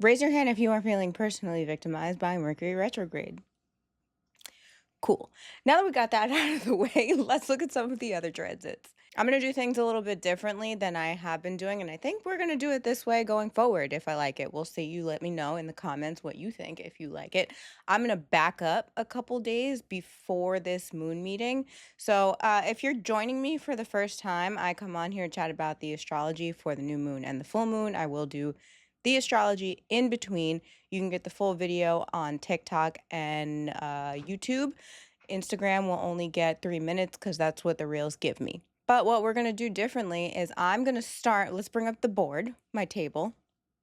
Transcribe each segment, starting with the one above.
Raise your hand if you are feeling personally victimized by Mercury retrograde. Cool. Now that we got that out of the way, let's look at some of the other transits. I'm going to do things a little bit differently than I have been doing, and I think we're going to do it this way going forward if I like it. We'll see. You let me know in the comments what you think if you like it. I'm going to back up a couple days before this moon meeting. So if you're joining me for the first time, I come on here to chat about the astrology for the new moon and the full moon. I will do the astrology in between. You can get the full video on TikTok and YouTube. Instagram will only get 3 minutes because that's what the reels give me. But what we're going to do differently is I'm going to start, let's bring up the board, my table.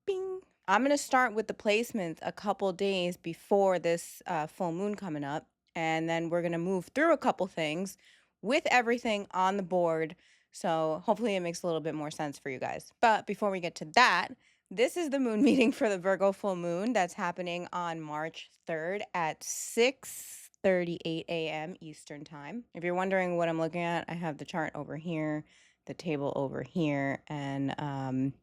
Bing. I'm going to start with the placements a couple days before this full moon coming up. And then we're going to move through a couple things with everything on the board. So hopefully it makes a little bit more sense for you guys. But before we get to that, this is the moon meeting for the Virgo full moon that's happening on March 3rd at 6:38 a.m. Eastern time. If you're wondering what I'm looking at, I have the chart over here, the table over here, and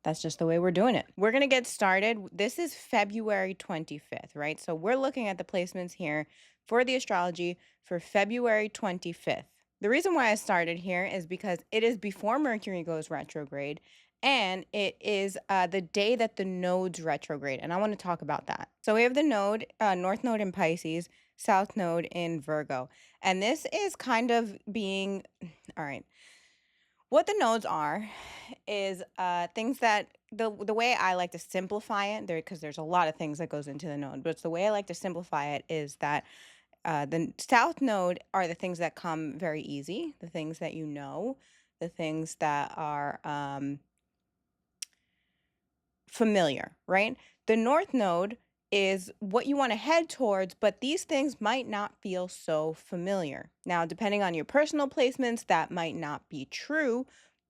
that's just the way we're doing it. We're going to get started. This is February 25th, right? So we're looking at the placements here for the astrology for February 25th. The reason why I started here is because it is before Mercury goes retrograde, and it is the day that the nodes retrograde. And I want to talk about that. So we have the node, North Node in Pisces, South Node in Virgo. And this is kind of being, all right. What the nodes are is things that the way I like to simplify it there, because there's a lot of things that goes into the node, but the way I like to simplify it is that the south node are the things that come very easy, the things that you know, the things that are familiar, right? The north node is what you want to head towards, but these things might not feel so familiar. Now, depending on your personal placements, that might not be true,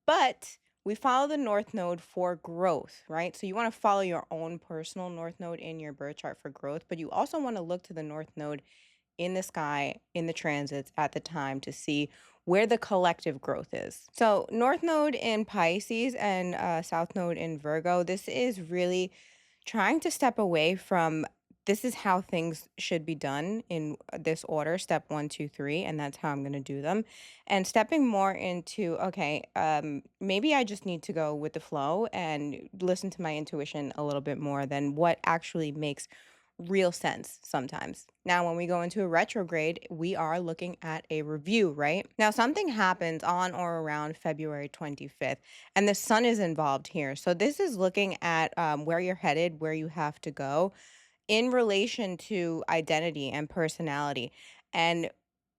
but we follow the north node for growth, right? So you want to follow your own personal north node in your birth chart for growth, but you also want to look to the north node in the sky, in the transits at the time to see where the collective growth is. So North Node in Pisces and South Node in Virgo, this is really trying to step away from this is how things should be done in this order, step 1, 2, 3, and that's how I'm going to do them. And stepping more into, okay, maybe I just need to go with the flow and listen to my intuition a little bit more than what actually makes real sense sometimes. Now, when we go into a retrograde, we are looking at a review, right? Now, something happens on or around February 25th, and the sun is involved here. So, this is looking at where you're headed, where you have to go in relation to identity and personality, and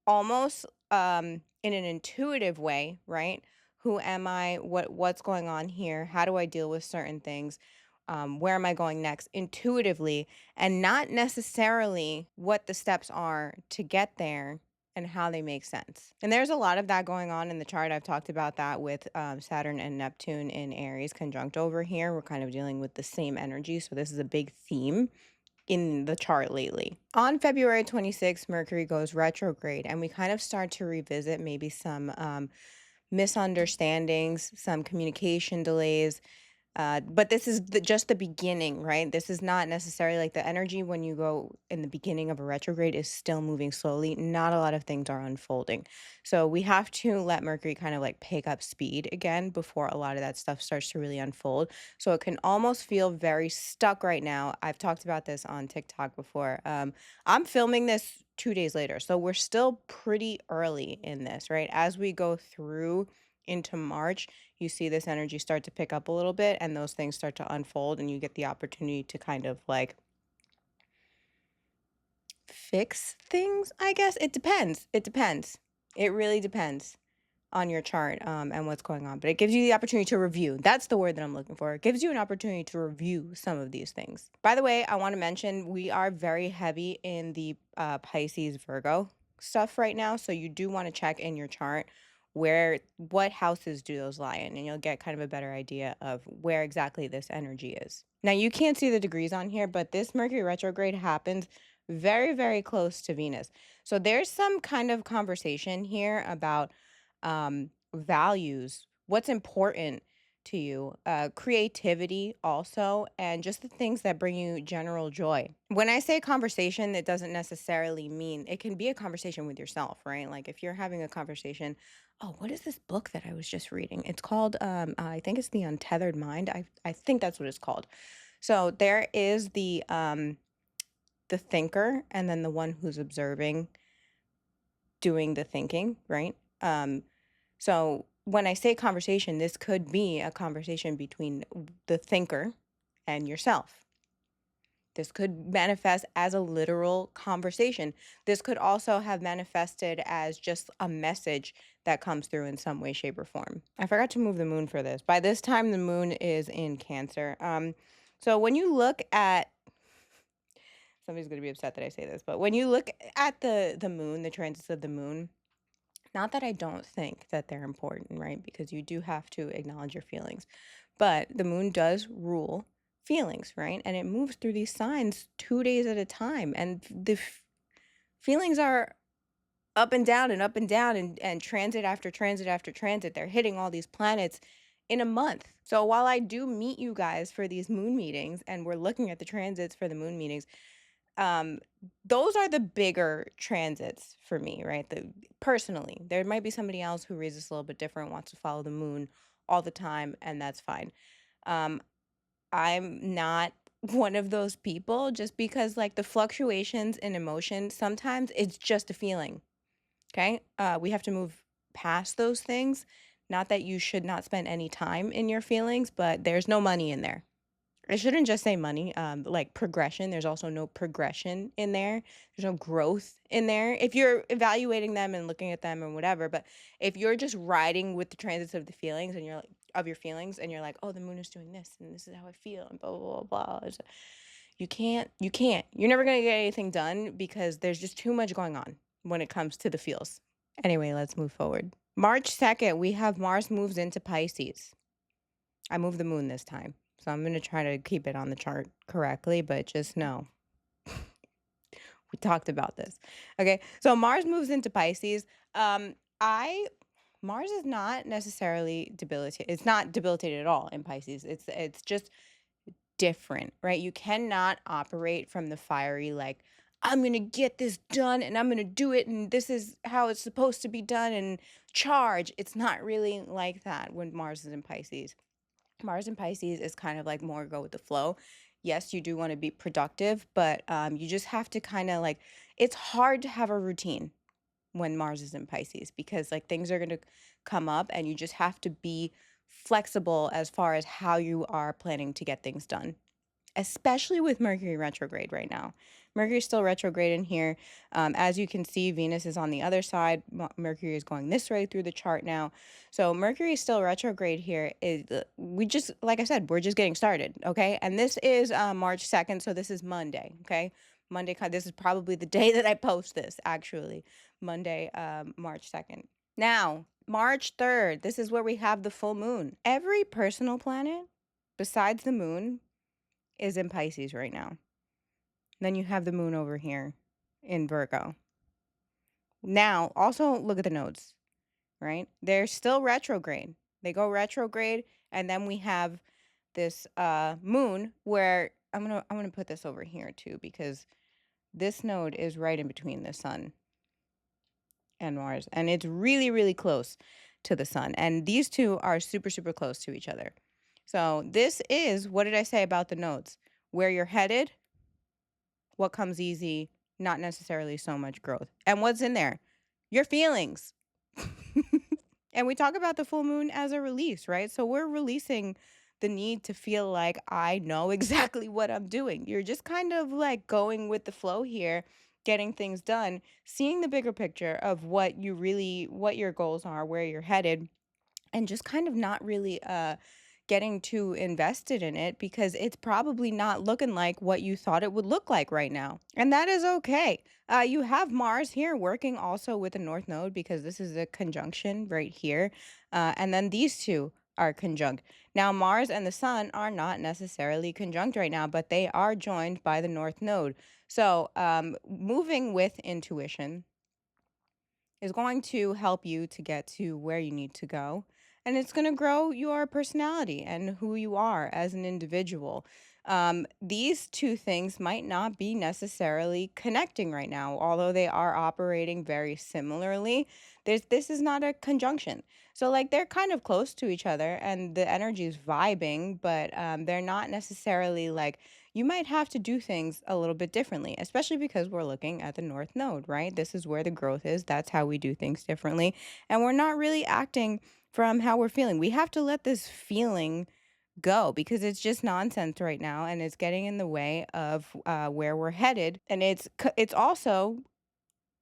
almost in an intuitive way, right? Who am I? What's going on here? How do I deal with certain things? Where am I going next? Intuitively, and not necessarily what the steps are to get there and how they make sense. And there's a lot of that going on in the chart. I've talked about that with Saturn and Neptune in Aries conjunct over here. We're kind of dealing with the same energy. So this is a big theme in the chart lately. On February 26th, Mercury goes retrograde, and we kind of start to revisit maybe some misunderstandings, some communication delays, but this is just the beginning, right? This is not necessarily like the energy when you go in the beginning of a retrograde is still moving slowly. Not a lot of things are unfolding. So we have to let Mercury kind of like pick up speed again before a lot of that stuff starts to really unfold. So it can almost feel very stuck right now. I've talked about this on TikTok before. I'm filming this 2 days later. So we're still pretty early in this, right? As we go through into March, you see this energy start to pick up a little bit and those things start to unfold, and you get the opportunity to kind of like fix things, I guess. It depends. It depends. It really depends on your chart and what's going on. But it gives you the opportunity to review. That's the word that I'm looking for. It gives you an opportunity to review some of these things. By the way, I want to mention we are very heavy in the Pisces Virgo stuff right now. So you do want to check in your chart what houses do those lie in, and you'll get kind of a better idea of where exactly this energy is. Now, you can't see the degrees on here, but this Mercury retrograde happens very, very close to Venus. So there's some kind of conversation here about values, what's important to you, creativity also, and just the things that bring you general joy. When I say conversation, it doesn't necessarily mean it can be a conversation with yourself, right? Like if you're having a conversation, oh, what is this book that I was just reading? It's called, I think it's The Untethered Mind. I think that's what it's called. So there is the thinker and then the one who's observing doing the thinking, right? So when I say conversation, this could be a conversation between the thinker and yourself. This could manifest as a literal conversation. This could also have manifested as just a message that comes through in some way, shape, or form. I forgot to move the moon for this. By this time, the moon is in Cancer. So when you look at, somebody's going to be upset that I say this, but when you look at the moon, the transits of the moon, not that I don't think that they're important, right? Because you do have to acknowledge your feelings. But the moon does rule feelings, right? And it moves through these signs 2 days at a time. And feelings are up and down and up and down and transit after transit after transit. They're hitting all these planets in a month. So while I do meet you guys for these moon meetings and we're looking at the transits for the moon meetings, um, those are the bigger transits for me, right? Personally, there might be somebody else who reads this a little bit different, wants to follow the moon all the time, and that's fine. Um, I'm not one of those people just because like the fluctuations in emotion, sometimes it's just a feeling. Okay. We have to move past those things. Not that you should not spend any time in your feelings, but there's no money in there. I shouldn't just say money, like progression. There's also no progression in there. There's no growth in there. If you're evaluating them and looking at them and whatever, but if you're just riding with the transits of the feelings and you're like of your feelings and you're like, oh, the moon is doing this and this is how I feel and blah blah blah blah. You can't. You're never gonna get anything done because there's just too much going on when it comes to the feels. Anyway, let's move forward. March 2nd, we have Mars moves into Pisces. I moved the moon this time. So I'm going to try to keep it on the chart correctly, but just know we talked about this. Okay. So Mars moves into Pisces. I Mars is not necessarily debilitated. It's not debilitated at all in Pisces. It's just different, right? You cannot operate from the fiery like I'm going to get this done and I'm going to do it and this is how it's supposed to be done and charge. It's not really like that when Mars is in Pisces. Mars in Pisces is kind of like more go with the flow. Yes, you do want to be productive, but you just have to kind of like, it's hard to have a routine when Mars is in Pisces because like things are going to come up and you just have to be flexible as far as how you are planning to get things done, especially with Mercury retrograde right now. Mercury's still retrograde in here. As you can see, Venus is on the other side. Mercury is going this way through the chart now. So Mercury is still retrograde here. We just, like I said, we're just getting started, okay? And this is March 2nd, so this is Monday, okay? Monday, this is probably the day that I post this, actually. Monday, March 2nd. Now, March 3rd, this is where we have the full moon. Every personal planet besides the moon is in Pisces right now. Then you have the moon over here in Virgo. Now, also look at the nodes, right? They're still retrograde. They go retrograde, and then we have this moon where I'm gonna put this over here too because this node is right in between the sun and Mars, and it's really, really close to the sun. And these two are super, super close to each other. So this is, what did I say about the nodes? Where you're headed, what comes easy, not necessarily so much growth. And what's in there? Your feelings. And we talk about the full moon as a release, right? So we're releasing the need to feel like I know exactly what I'm doing. You're just kind of like going with the flow here, getting things done, seeing the bigger picture of what your goals are, where you're headed, and just kind of not really getting too invested in it because it's probably not looking like what you thought it would look like right now. And that is okay. You have Mars here working also with the North Node because this is a conjunction right here. And then these two are conjunct. Now, Mars and the Sun are not necessarily conjunct right now, but they are joined by the North Node. So, moving with intuition is going to help you to get to where you need to go. and it's going to grow your personality and who you are as an individual. These two things might not be necessarily connecting right now, although they are operating very similarly. This is not a conjunction. So like they're kind of close to each other and the energy is vibing, but they're not necessarily like you might have to do things a little bit differently, especially because we're looking at the North Node, right? This is where the growth is. That's how we do things differently. And we're not really acting from how we're feeling. We have to let this feeling go because it's just nonsense right now and it's getting in the way of where we're headed. And it's also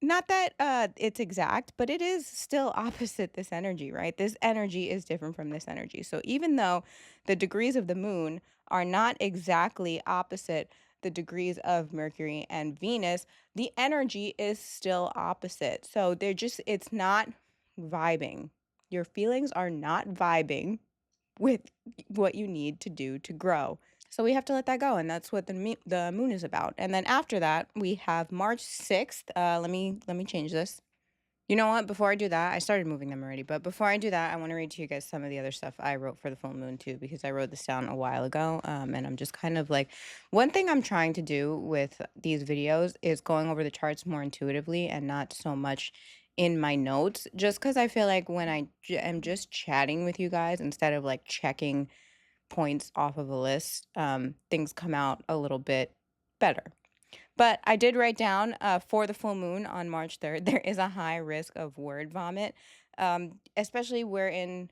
not that it's exact, but it is still opposite this energy, right? This energy is different from this energy. So even though the degrees of the moon are not exactly opposite the degrees of Mercury and Venus, the energy is still opposite. So it's not vibing. Your feelings are not vibing with what you need to do to grow. So we have to let that go, and that's what the moon is about. And then after that, we have March 6th. Let me change this. You know what? Before I do that, I started moving them already, but before I do that, I want to read to you guys some of the other stuff I wrote for the full moon too, because I wrote this down a while ago. And I'm just kind of like, one thing I'm trying to do with these videos is going over the charts more intuitively and not so much in my notes, just because I feel like when am just chatting with you guys instead of like checking points off of a list, things come out a little bit better. But I did write down for the full moon on March 3rd, there is a high risk of word vomit, especially where in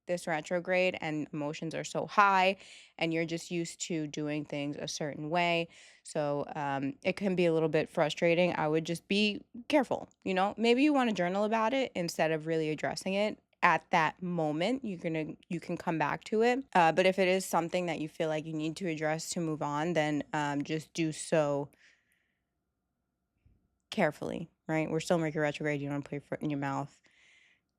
this retrograde and emotions are so high and you're just used to doing things a certain way. So it can be a little bit frustrating. I would just be careful. Maybe you want to journal about it instead of really addressing it at that moment. You can come back to it. But if it is something that you feel like you need to address to move on, then just do so carefully, right? We're still Mercury retrograde. You don't want to put your foot in your mouth.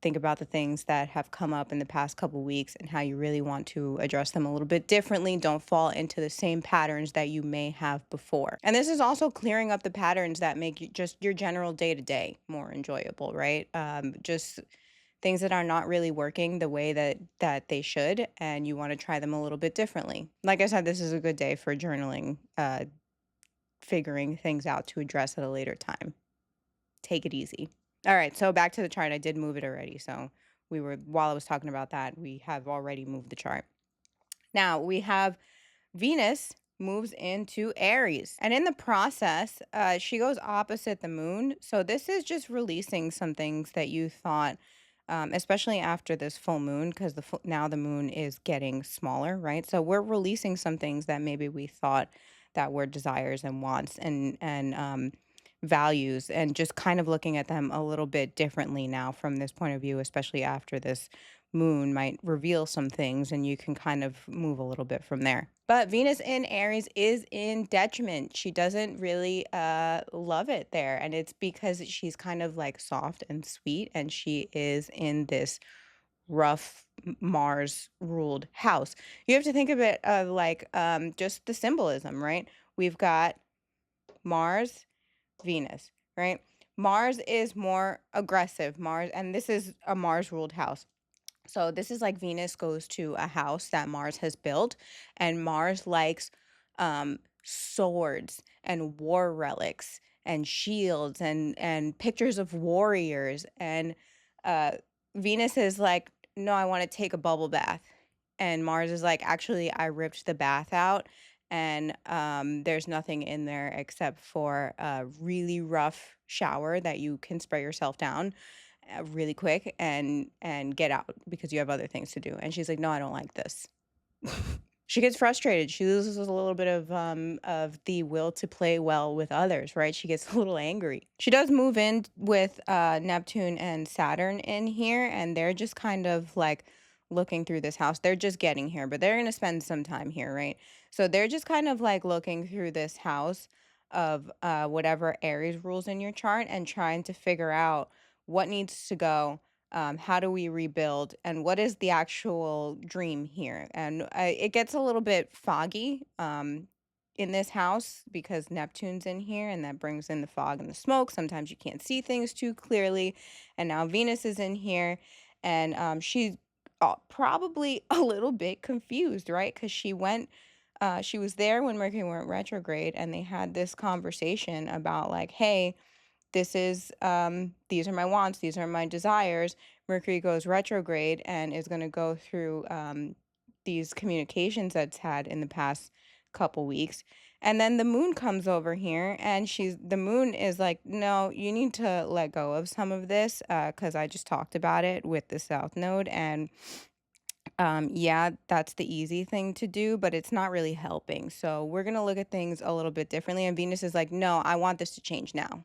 Think about the things that have come up in the past couple weeks and how you really want to address them a little bit differently. Don't fall into the same patterns that you may have before. And this is also clearing up the patterns that make just your general day to day more enjoyable, right? Just things that are not really working the way that they should, and you want to try them a little bit differently. Like I said, this is a good day for journaling, figuring things out to address at a later time. Take it easy. All right, so back to the chart. I did move it already. So while I was talking about that, we have already moved the chart. Now we have Venus moves into Aries. And in the process, she goes opposite the moon. So this is just releasing some things that you thought, especially after this full moon, because now the moon is getting smaller, right? So we're releasing some things that maybe we thought that were desires and wants and values, and just kind of looking at them a little bit differently now from this point of view, especially after this moon might reveal some things and you can kind of move a little bit from there. But Venus in Aries is in detriment. She doesn't really love it there. And it's because she's kind of like soft and sweet and she is in this rough Mars ruled house. You have to think of it like just the symbolism, right? We've got Mars, Venus, right? Mars is more aggressive. And this is a Mars ruled house. So this is like Venus goes to a house that Mars has built, and Mars likes swords and war relics and shields and pictures of warriors. And uh, Venus is like, no, I want to take a bubble bath. And Mars is like, actually, I ripped the bath out and there's nothing in there except for a really rough shower that you can spray yourself down really quick and get out because you have other things to do. And she's like, no, I don't like this. She gets frustrated. She loses a little bit of the will to play well with others, right? She gets a little angry. She does move in with Neptune and Saturn in here, and they're just kind of like looking through this house. They're just getting here, but they're going to spend some time here, right? So they're just kind of like looking through this house of whatever Aries rules in your chart and trying to figure out what needs to go, how do we rebuild, and what is the actual dream here. And it gets a little bit foggy in this house because Neptune's in here and that brings in the fog and the smoke. Sometimes you can't see things too clearly. And now Venus is in here and she probably a little bit confused, right? Because she was there when Mercury went retrograde, and they had this conversation about like, hey, these are my wants, these are my desires. Mercury goes retrograde and is going to go through these communications that's had in the past couple weeks. And then the moon comes over here, and the moon is like, no, you need to let go of some of this, because I just talked about it with the south node. And yeah, that's the easy thing to do, but it's not really helping. So we're going to look at things a little bit differently. And Venus is like, no, I want this to change now.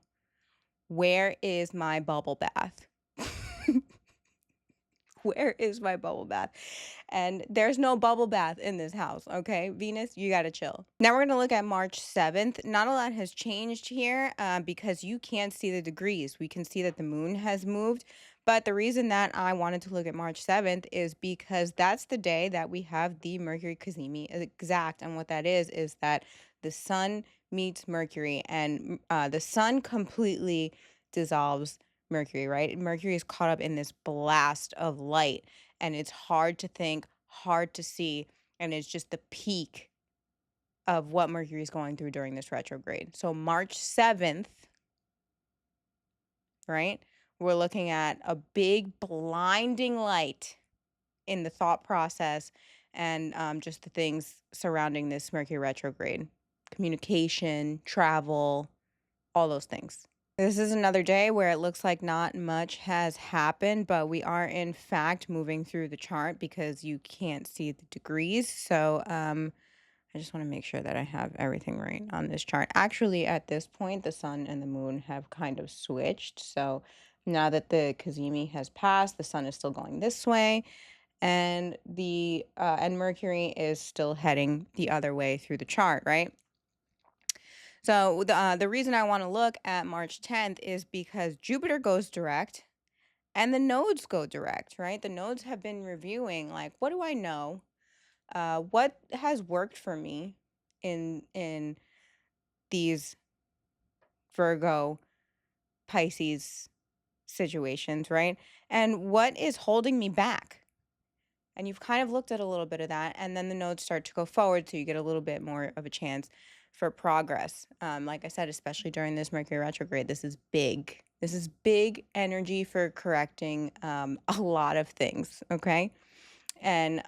Where is my bubble bath? Where is my bubble bath? And there's no bubble bath in this house, okay? Venus, you gotta chill. Now we're gonna look at March 7th. Not a lot has changed here because you can't see the degrees. We can see that the moon has moved. But the reason that I wanted to look at March 7th is because that's the day that we have the Mercury Cazimi exact. And what that is that the sun meets Mercury, and the sun completely dissolves Mercury, right? Mercury is caught up in this blast of light, and it's hard to think, hard to see, and it's just the peak of what Mercury is going through during this retrograde. So March 7th, right? We're looking at a big blinding light in the thought process and just the things surrounding this Mercury retrograde. Communication, travel, all those things. This is another day where it looks like not much has happened, but we are in fact moving through the chart because you can't see the degrees. So I just want to make sure that I have everything right on this chart. Actually, at this point, the sun and the moon have kind of switched. So now that the Cazimi has passed, the sun is still going this way, and and Mercury is still heading the other way through the chart, right? So the reason I want to look at March 10th is because Jupiter goes direct and the nodes go direct, right? The nodes have been reviewing like, what do I know? What has worked for me in these Virgo Pisces situations, right? And what is holding me back? And you've kind of looked at a little bit of that, and then the nodes start to go forward, so you get a little bit more of a chance for progress. Like I said, especially during this Mercury retrograde, this is big. This is big energy for correcting a lot of things, okay? And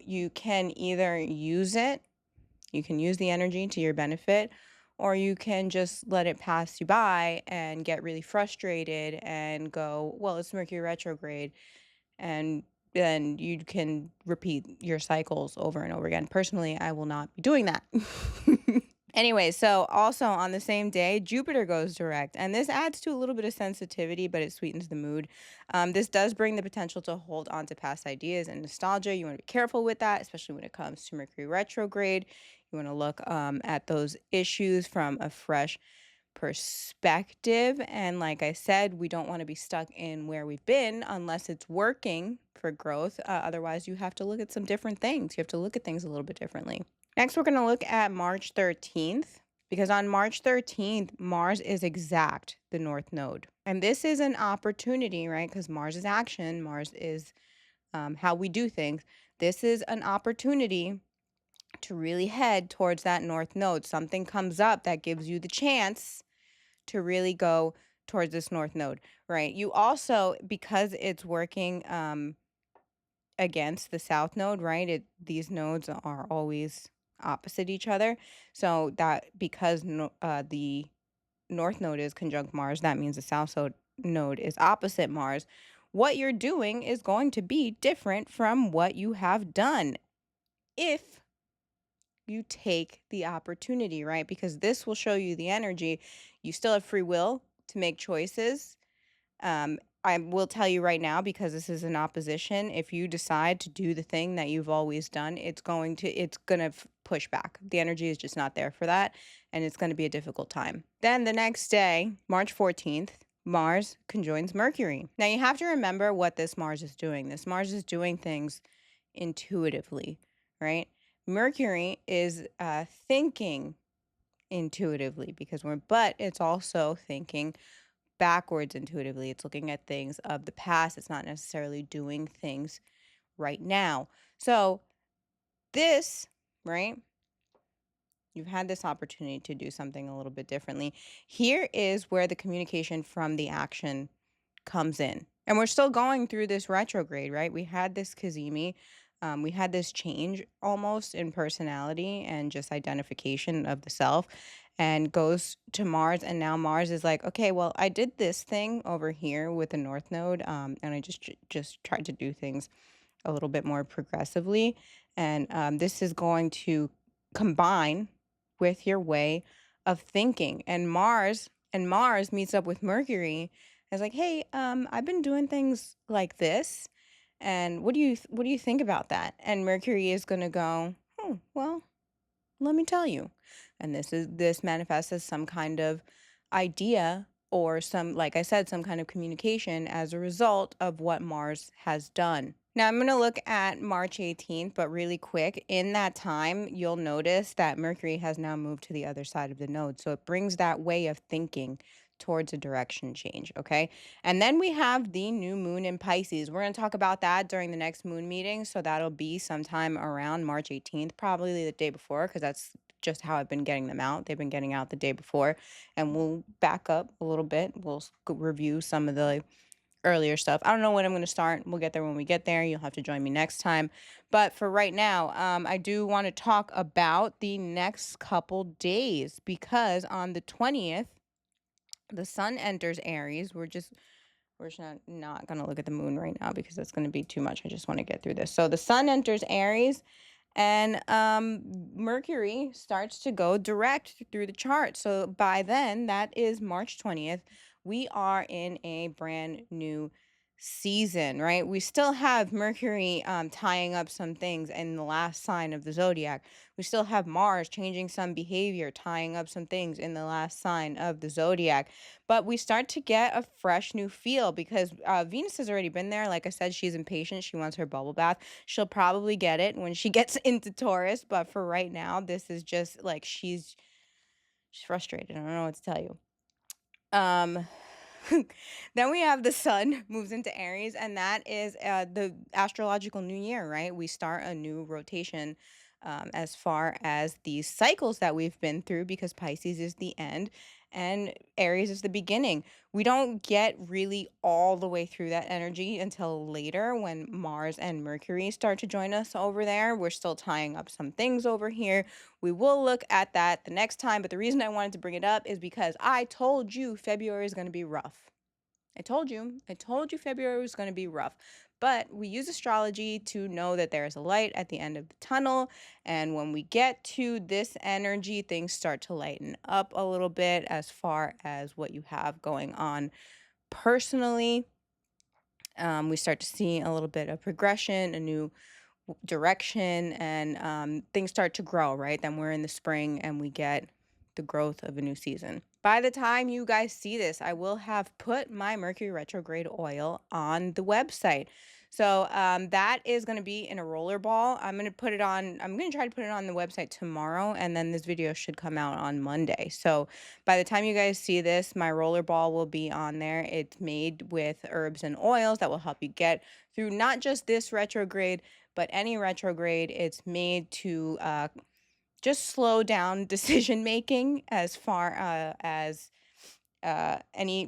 you can either use it, you can use the energy to your benefit, or you can just let it pass you by and get really frustrated and go, well, it's Mercury retrograde, and then you can repeat your cycles over and over again. Personally, I will not be doing that. Anyway, so also on the same day, Jupiter goes direct, and this adds to a little bit of sensitivity, but it sweetens the mood. This does bring the potential to hold on to past ideas and nostalgia. You want to be careful with that, especially when it comes to Mercury retrograde. You want to look at those issues from a fresh perspective. And like I said, we don't want to be stuck in where we've been unless it's working for growth. Otherwise, you have to look at some different things. You have to look at things a little bit differently. Next, we're going to look at March 13th, because on March 13th, Mars is exact the North Node. And this is an opportunity, right? Because Mars is action, Mars is how we do things. This is an opportunity to really head towards that North Node. Something comes up that gives you the chance to really go towards this North Node, right? You also, because it's working against the South Node, right? These nodes are always opposite each other. So that because the North Node is conjunct Mars, that means the Node is opposite Mars. What you're doing is going to be different from what you have done if you take the opportunity, right? Because this will show you the energy. You still have free will to make choices. I will tell you right now, because this is an opposition, if you decide to do the thing that you've always done, it's gonna push back. The energy is just not there for that, and it's going to be a difficult time. Then the next day, March 14th, Mars conjoins Mercury. Now you have to remember what this Mars is doing. This Mars is doing things intuitively, right? Mercury is thinking intuitively but it's also thinking backwards intuitively. It's looking at things of the past. It's not necessarily doing things right now. So this, right? You've had this opportunity to do something a little bit differently. Here is where the communication from the action comes in. And we're still going through this retrograde, right? We had this Kazemi. We had this change almost in personality and just identification of the self, and goes to Mars. And now Mars is like, okay, well, I did this thing over here with the North Node, and I just tried to do things a little bit more progressively. And this is going to combine with your way of thinking. And Mars meets up with Mercury. It's like, hey, I've been doing things like this, and what do you think about that? And Mercury is going to go, oh, well, let me tell you. And this manifests as some kind of idea, or some, like I said, some kind of communication as a result of what Mars has done. Now I'm going to look at March 18th, but really quick. In that time, you'll notice that Mercury has now moved to the other side of the node. So it brings that way of thinking towards a direction change. Okay. And then we have the new moon in Pisces. We're going to talk about that during the next moon meeting. So that'll be sometime around March 18th, probably the day before, because that's just how I've been getting them out. They've been getting out the day before. And we'll back up a little bit. We'll review some of the earlier stuff. I don't know when I'm going to start. We'll get there when we get there. You'll have to join me next time. But for right now, I do want to talk about the next couple days, because on the 20th, the sun enters Aries. We're just not going to look at the moon right now because that's going to be too much. I just want to get through this. So the sun enters Aries, and Mercury starts to go direct through the chart. So by then, that is March 20th, we are in a brand new season, right? We still have Mercury tying up some things in the last sign of the zodiac. We still have Mars changing some behavior, tying up some things in the last sign of the zodiac. But we start to get a fresh new feel, because Venus has already been there. Like I said, she's impatient. She wants her bubble bath. She'll probably get it when she gets into Taurus. But for right now, this is just like she's frustrated. I don't know what to tell you. Um, then we have the sun moves into Aries, and that is the astrological new year, right? We start a new rotation as far as these cycles that we've been through, because Pisces is the end and Aries is the beginning. We don't get really all the way through that energy until later, when Mars and Mercury start to join us over there. We're still tying up some things over here. We will look at that the next time. But the reason I wanted to bring it up is because I told you February is going to be rough. I told you February was going to be rough. But we use astrology to know that there is a light at the end of the tunnel. And when we get to this energy, things start to lighten up a little bit as far as what you have going on personally. We start to see a little bit of progression, a new direction, and things start to grow, right? Then we're in the spring and we get the growth of a new season. By the time you guys see this, I will have put my Mercury retrograde oil on the website. So that is going to be in a roller ball. I'm going to try to put it on the website tomorrow, and then this video should come out on Monday. So by the time you guys see this, my roller ball will be on there. It's made with herbs and oils that will help you get through not just this retrograde, but any retrograde. It's made to just slow down decision making as far as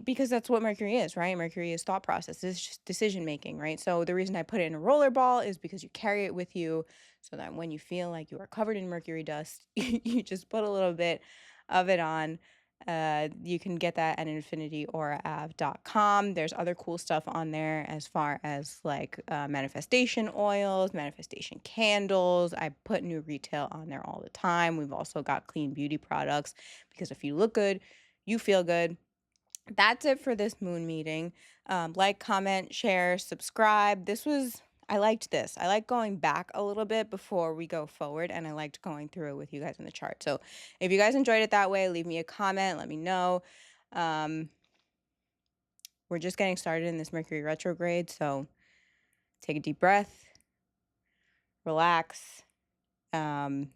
because that's what Mercury is, right? Mercury is thought process, it's just decision making, right? So the reason I put it in a roller ball is because you carry it with you, so that when you feel like you are covered in Mercury dust, you just put a little bit of it on. You can get that at infinityauraav.com. There's other cool stuff on there as far as like manifestation oils, manifestation candles. I put new retail on there all the time. We've also got clean beauty products, because if you look good, you feel good. That's it for this moon meeting. Like, comment, share, subscribe. I liked this. I like going back a little bit before we go forward, and I liked going through it with you guys in the chart. So if you guys enjoyed it that way, leave me a comment. Let me know. We're just getting started in this Mercury retrograde, so take a deep breath, relax. I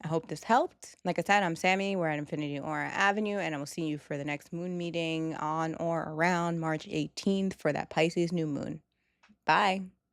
hope this helped. Like I said, I'm Sammy. We're at Infinity Aura Avenue, and I will see you for the next moon meeting on or around March 18th for that Pisces new moon. Bye.